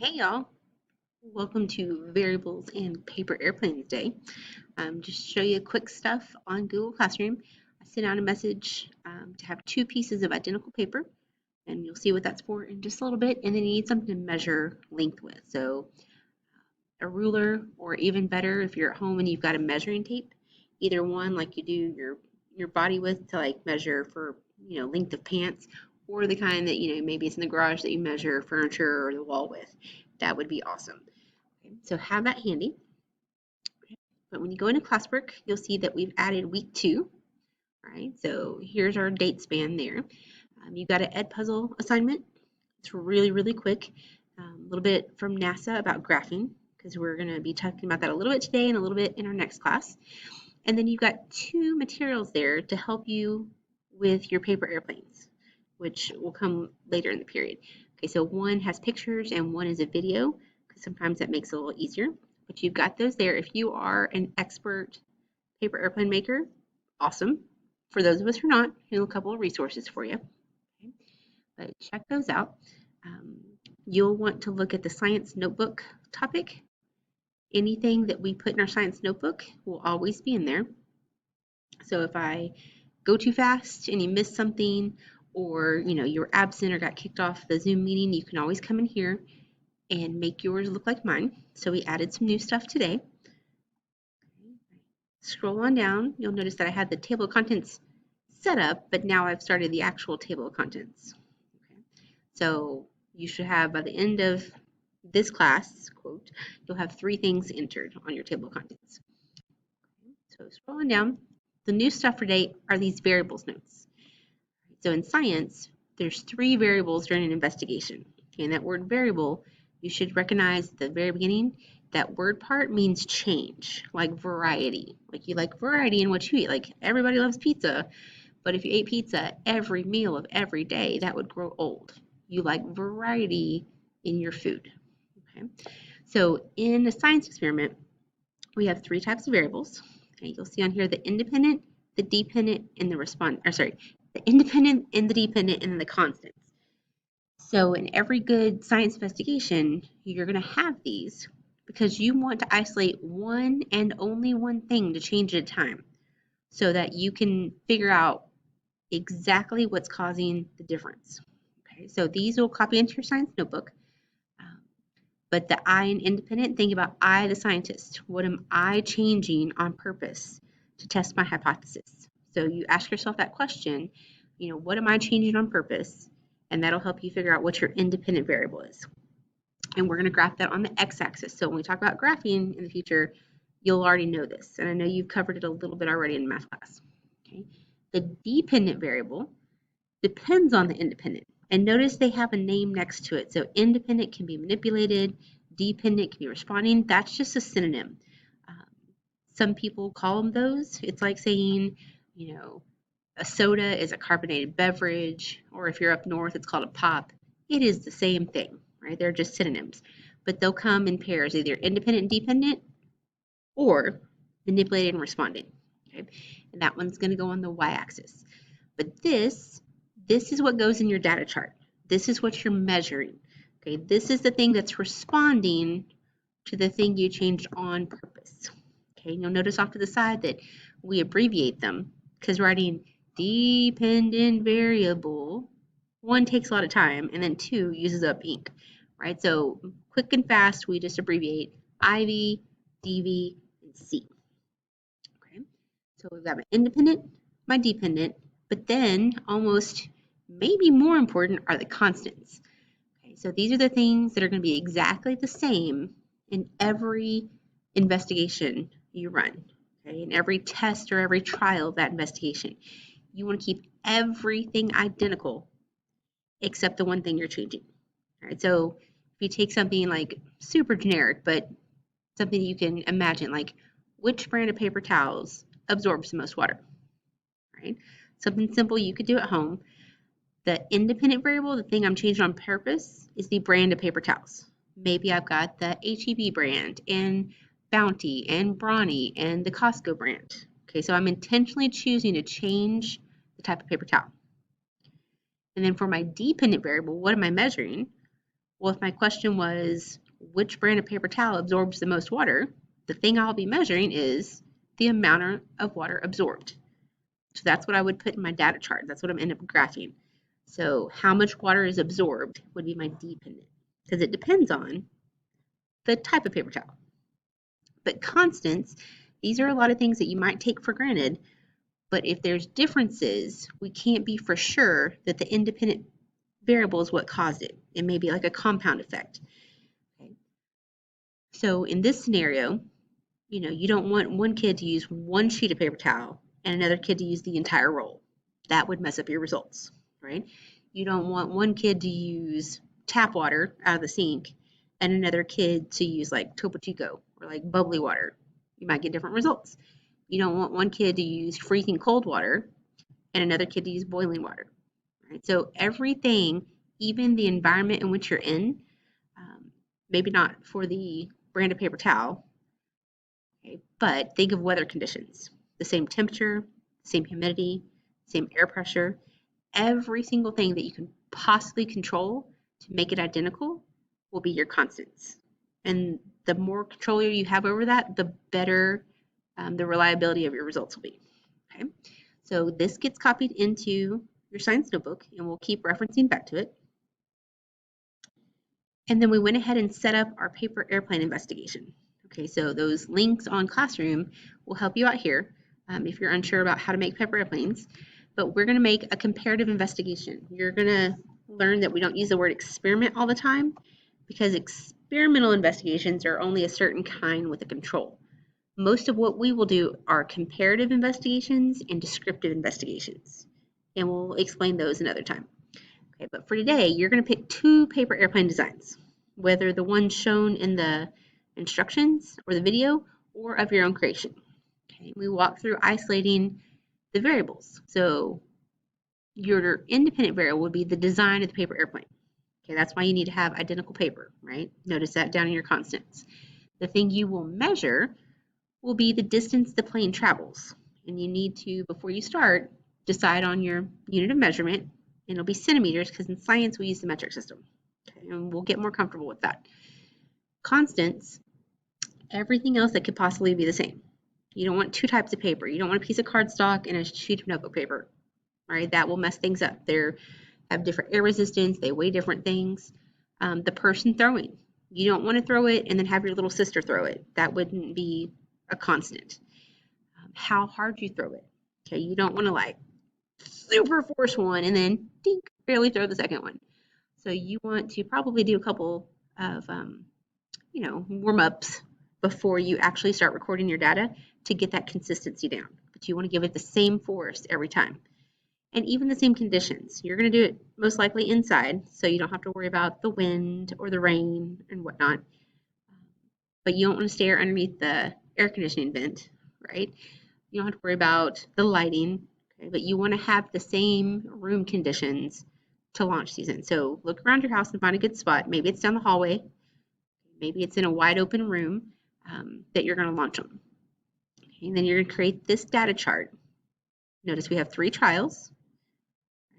Hey y'all, welcome to Variables and Paper Airplanes Day. Just to show you quick stuff on Google Classroom. I sent out a message to have two pieces of identical paper, and you'll see what that's for in just a little bit. And then you need something to measure length with. So a ruler, or even better, if you're at home and you've got a measuring tape, either one like you do your body width to like measure for length of pants, or the kind that maybe it's in the garage that you measure furniture or the wall with. That would be awesome. Okay, so have that handy. But when you go into Classwork, you'll see that we've added week 2. All right, so here's our date span there. You got an Ed Puzzle assignment. It's really, really quick. A little bit from NASA about graphing, because we're going to be talking about that a little bit today and a little bit in our next class. And then you've got 2 materials there to help you with your paper airplanes, which will come later in the period. Okay, so one has pictures and one is a video, because sometimes that makes it a little easier. But you've got those there. If you are an expert paper airplane maker, awesome. For those of us who are not, here's a couple of resources for you. Okay, but check those out. You'll want to look at the science notebook topic. Anything that we put in our science notebook will always be in there. So if I go too fast and you miss something, or you're absent or got kicked off the Zoom meeting, you can always come in here and make yours look like mine. So we added some new stuff today. Scroll on down, you'll notice that I had the table of contents set up, but now I've started the actual table of contents. Okay. So you should have, by the end of this class, quote, you'll have 3 things entered on your table of contents. So scrolling down, the new stuff for today are these variables notes. So in science, there's 3 variables during an investigation. Okay, and that word variable, you should recognize at the very beginning, that word part means change, like variety. Like you like variety in what you eat. Like everybody loves pizza, but if you ate pizza every meal of every day, that would grow old. You like variety in your food. Okay, so in a science experiment, we have 3 types of variables. Okay, you'll see on here the independent, the dependent, and the independent and the dependent, and then the constants. So in every good science investigation, you're going to have these because you want to isolate one and only one thing to change at a time, so that you can figure out exactly what's causing the difference. Okay, so these will copy into your science notebook. But the I in independent, think about I, the scientist. What am I changing on purpose to test my hypothesis? So you ask yourself that question, what am I changing on purpose? And that'll help you figure out what your independent variable is. And we're going to graph that on the x-axis. So when we talk about graphing in the future, you'll already know this. And I know you've covered it a little bit already in math class. Okay. The dependent variable depends on the independent. And notice they have a name next to it. So independent can be manipulated, dependent can be responding. That's just a synonym. Some people call them those. It's like saying, a soda is a carbonated beverage, or if you're up north, it's called a pop. It is the same thing, right? They're just synonyms. But they'll come in pairs, either independent and dependent, or manipulated and responding. Okay? And that one's going to go on the y-axis. But this is what goes in your data chart. This is what you're measuring. Okay, this is the thing that's responding to the thing you changed on purpose. Okay, you'll notice off to the side that we abbreviate them, because writing dependent variable, 1 takes a lot of time, and then 2 uses up ink, right? So quick and fast, we just abbreviate IV, DV, and C. Okay, so we've got my independent, my dependent, but then almost maybe more important are the constants. Okay, so these are the things that are going to be exactly the same in every investigation you run, okay, in every test or every trial of that investigation. You want to keep everything identical except the one thing you're changing. All right, so if you take something like super generic, but something you can imagine, like which brand of paper towels absorbs the most water, right? Something simple you could do at home. The independent variable, the thing I'm changing on purpose, is the brand of paper towels. Maybe I've got the HEB brand and Bounty and Brawny and the Costco brand. Okay, so I'm intentionally choosing to change the type of paper towel. And then for my dependent variable, what am I measuring? Well, if my question was, which brand of paper towel absorbs the most water, the thing I'll be measuring is the amount of water absorbed. So that's what I would put in my data chart. That's what I'm end up graphing. So how much water is absorbed would be my dependent, because it depends on the type of paper towel. But constants, these are a lot of things that you might take for granted, but if there's differences, we can't be for sure that the independent variable is what caused it. It may be like a compound effect. Okay. So in this scenario, you don't want one kid to use one sheet of paper towel and another kid to use the entire roll. That would mess up your results, right? You don't want one kid to use tap water out of the sink and another kid to use like Topo Chico or like bubbly water. You might get different results. You don't want one kid to use freezing cold water and another kid to use boiling water, right? So everything, even the environment in which you're in, maybe not for the brand of paper towel, okay, but think of weather conditions. The same temperature, same humidity, same air pressure, every single thing that you can possibly control to make it identical will be your constants. And the more control you have over that, the better the reliability of your results will be. Okay, so this gets copied into your science notebook, and we'll keep referencing back to it. And then we went ahead and set up our paper airplane investigation. Okay, so those links on Classroom will help you out here if you're unsure about how to make paper airplanes. But we're going to make a comparative investigation. You're going to learn that we don't use the word experiment all the time because experimental investigations are only a certain kind with a control. Most of what we will do are comparative investigations and descriptive investigations, and we'll explain those another time. Okay, but for today, you're going to pick 2 paper airplane designs, whether the one shown in the instructions or the video or of your own creation. Okay, we walk through isolating the variables. So your independent variable would be the design of the paper airplane. Okay, that's why you need to have identical paper, right? Notice that down in your constants. The thing you will measure will be the distance the plane travels. And you need to, before you start, decide on your unit of measurement, and it'll be centimeters because in science we use the metric system. Okay, and we'll get more comfortable with that. Constants, everything else that could possibly be the same. You don't want 2 types of paper. You don't want a piece of cardstock and a sheet of notebook paper, right? That will mess things up. They have different air resistance. They weigh different things. The person throwing, you don't want to throw it and then have your little sister throw it. That wouldn't be a constant. How hard you throw it. Okay, you don't want to like super force one and then dink, barely throw the second one. So you want to probably do a couple of warm-ups before you actually start recording your data to get that consistency down. But you want to give it the same force every time. And even the same conditions. You're going to do it most likely inside, so you don't have to worry about the wind or the rain and whatnot. But you don't want to stare underneath the air conditioning vent, right? You don't have to worry about the lighting, okay? But you want to have the same room conditions to launch these in. So look around your house and find a good spot. Maybe it's down the hallway. Maybe it's in a wide open room that you're going to launch them. Okay, and then you're going to create this data chart. Notice we have 3 trials,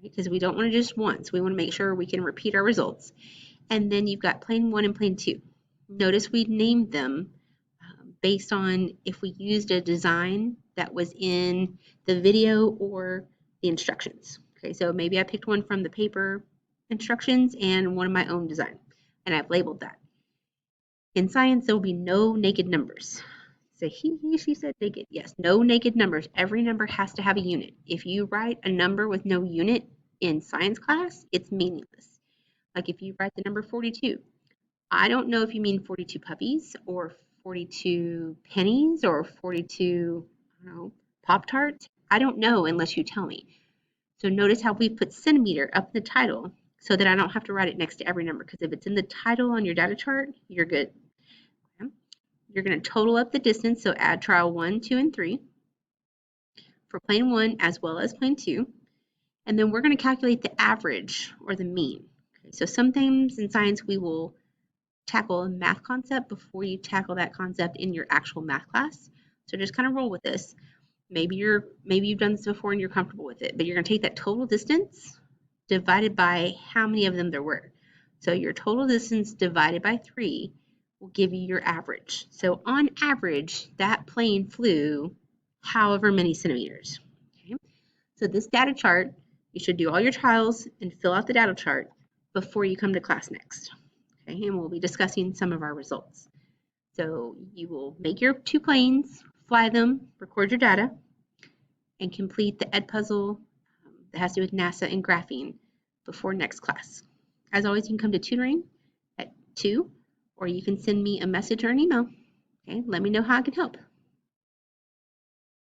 right? Because we don't want to just once. We want to make sure we can repeat our results. And then you've got plane 1 and plane 2. Notice we named them based on if we used a design that was in the video or the instructions. Okay, so maybe I picked one from the paper instructions and one of my own design, and I've labeled that. In science, there will be no naked numbers. So he, she said naked. Yes, no naked numbers. Every number has to have a unit. If you write a number with no unit in science class, it's meaningless. Like if you write the number 42, I don't know if you mean 42 puppies or 42 pennies or 42, Pop-Tarts. I don't know unless you tell me. So notice how we put centimeter up in the title so that I don't have to write it next to every number, because if it's in the title on your data chart, you're good. Okay. You're going to total up the distance, so add trial 1, 2, and 3 for plane 1 as well as plane 2. And then we're going to calculate the average or the mean. Okay. So sometimes in science we will tackle a math concept before you tackle that concept in your actual math class. So just kind of roll with this. Maybe you've done this before and you're comfortable with it, but you're going to take that total distance divided by how many of them there were. So your total distance divided by 3 will give you your average. So on average, that plane flew however many centimeters. Okay? So this data chart, you should do all your trials and fill out the data chart before you come to class next. Okay? And we'll be discussing some of our results. So you will make your 2 planes, fly them, record your data, and complete the Edpuzzle that has to do with NASA and graphing before next class. As always, you can come to tutoring at 2, or you can send me a message or an email. Okay, let me know how I can help.